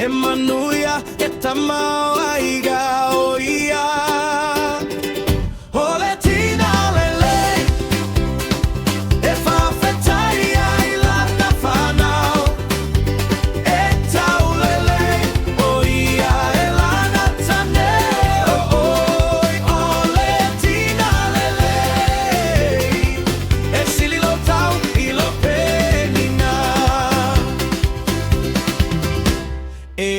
e manuia e tamauaiga oia. Ole tina lelei e whawhetai ai lana whanau e tau lelei oia e lana tane o oi. Ole tina lelei e sililo tau I lo penina e